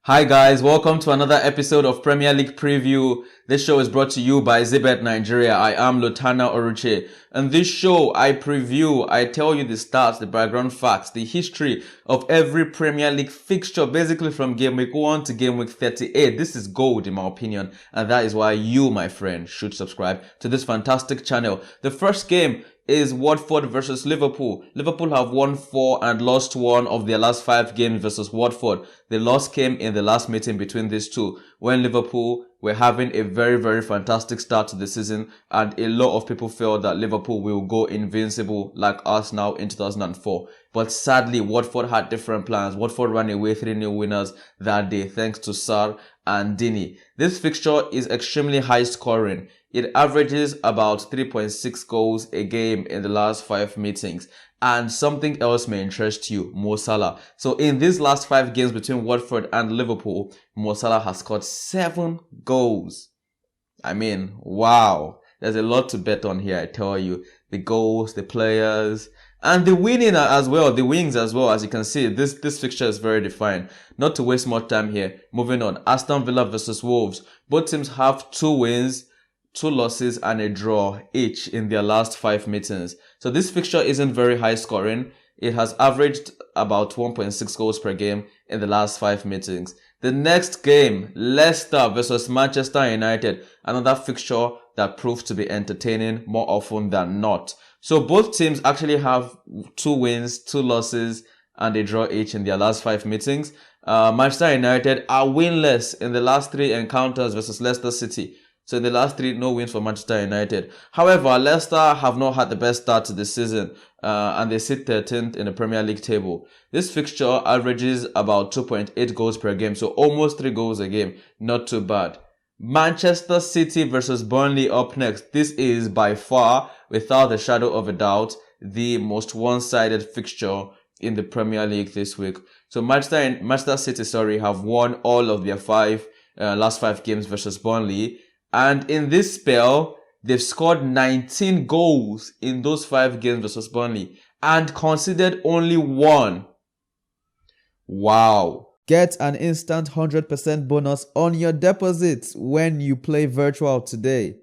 Hi guys, welcome to another episode of Premier League Preview. This show is brought to you by ZEbet Nigeria. I am Lotana Oruche. And this show, I tell you the stats, the background facts, the history of every Premier League fixture, basically from game week 1 to game week 38. This is gold in my opinion, and that is why you, my friend, should subscribe to this fantastic channel. The first game is Watford versus Liverpool. Liverpool have won 4 and lost 1 of their last 5 games versus Watford. The loss came in the last meeting between these two, when Liverpool were having a very fantastic start to the season, and a lot of people felt that Liverpool will go invincible like us now in 2004. But sadly, Watford had different plans. Watford ran away 3-0 winners that day thanks to Sarr and Dini. This fixture is extremely high scoring. It averages about 3.6 goals a game in the last 5 meetings. And something else may interest you, Mo Salah. So in these last 5 games between Watford and Liverpool, Mo Salah has scored 7 goals. I mean, wow. There's a lot to bet on here, I tell you. The goals, the players, and the winning as well, the wings as well. As you can see, this fixture is very defined. Not to waste more time here. Moving on, Aston Villa versus Wolves. Both teams have 2 wins, 2 losses and a draw each in their last 5 meetings. So this fixture isn't very high scoring. It has averaged about 1.6 goals per game in the last 5 meetings. The next game, Leicester versus Manchester United. Another fixture that proved to be entertaining more often than not. So both teams actually have 2 wins, 2 losses and a draw each in their last 5 meetings. Manchester United are winless in the last 3 encounters versus Leicester City. So in the last 3, no wins for Manchester United. However, Leicester have not had the best start to the season, and they sit 13th in the Premier League table. This fixture averages about 2.8 goals per game, so almost 3 goals a game. Not too bad. Manchester City versus Burnley up next. This is by far, without a shadow of a doubt, the most one-sided fixture in the Premier League this week. So Manchester City, have won all of their last 5 games versus Burnley. And in this spell, they've scored 19 goals in those 5 games versus Burnley and conceded only 1. Wow. Get an instant 100% bonus on your deposits when you play virtual today.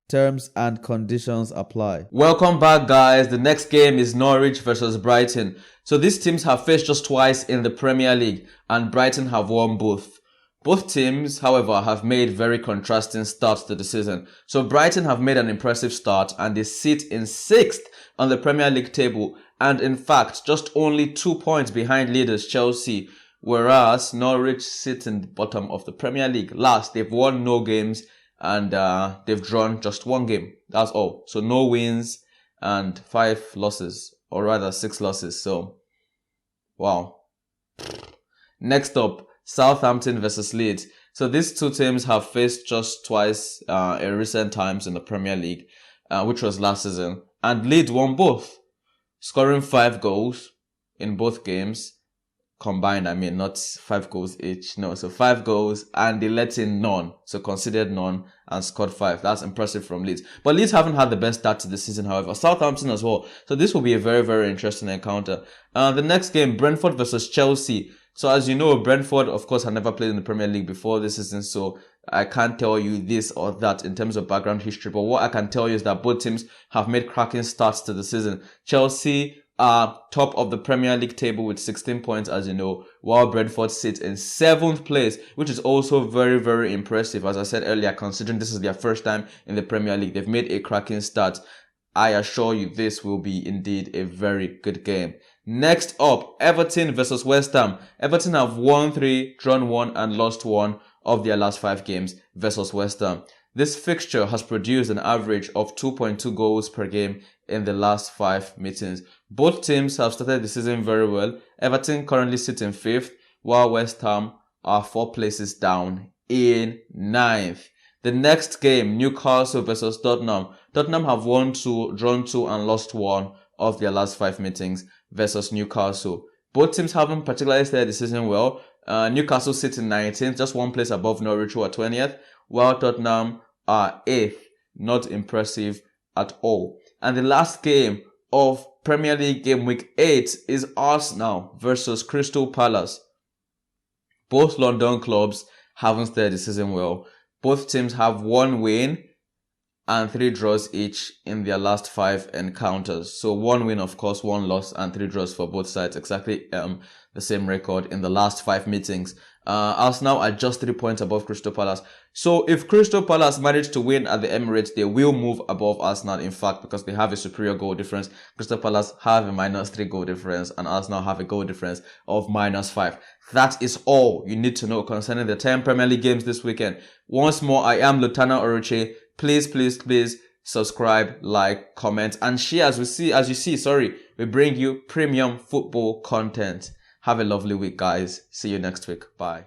Terms and conditions apply. Welcome back, guys. The next game is Norwich versus Brighton. So these teams have faced just twice in the Premier League, and Brighton have won both. Both teams, however, have made very contrasting starts to the season. So Brighton have made an impressive start and they sit in 6th on the Premier League table, and in fact just only 2 points behind leaders Chelsea, whereas Norwich sit in the bottom of the Premier League. Last, they've won no games and they've drawn just 1 game. That's all. So no wins and 5 losses, or rather 6 losses. So, wow. Next up, Southampton versus Leeds. So these 2 teams have faced just twice in recent times in the Premier League, which was last season. And Leeds won both, scoring 5 goals in both games. Combined, I mean, not 5 goals each. No, so 5 goals, and they let in none. So conceded none and scored 5. That's impressive from Leeds. But Leeds haven't had the best start to the season, however. Southampton as well. So this will be a very interesting encounter. The next game, Brentford versus Chelsea. So as you know, Brentford, of course, had never played in the Premier League before this season, so I can't tell you this or that in terms of background history. But what I can tell you is that both teams have made cracking starts to the season. Chelsea are top of the Premier League table with 16 points, as you know, while Brentford sits in 7th place, which is also very impressive. As I said earlier, considering this is their first time in the Premier League, they've made a cracking start. I assure you this will be indeed a very good game. Next up, Everton versus West Ham. Everton have won 3, drawn 1 and lost 1 of their last 5 games versus West Ham. This fixture has produced an average of 2.2 goals per game in the last 5 meetings. Both teams have started the season very well. Everton currently sits in 5th, while West Ham are 4 places down in 9th. The next game, Newcastle versus Tottenham. Tottenham have won 2, drawn 2 and lost 1 of their last 5 meetings versus Newcastle. Both teams haven't particularly started the season well. Newcastle sits in 19th, just 1 place above Norwich, who are 20th, while Tottenham are 8th. Not impressive at all. And the last game of Premier League game week 8 is Arsenal versus Crystal Palace. Both London clubs haven't started the season well. Both teams have 1 win and 3 draws each in their last 5 encounters. So 1 win, of course, 1 loss, and 3 draws for both sides. Exactly the same record in the last 5 meetings. Arsenal are just 3 points above Crystal Palace. So if Crystal Palace manage to win at the Emirates, they will move above Arsenal, in fact, because they have a superior goal difference. Crystal Palace have a -3 goal difference, and Arsenal have a goal difference of -5. That is all you need to know concerning the 10 Premier League games this weekend. Once more, I am Lutana Oruche. Please subscribe, like, comment, and share. As you see, we bring you premium football content. Have a lovely week, guys. See you next week. Bye.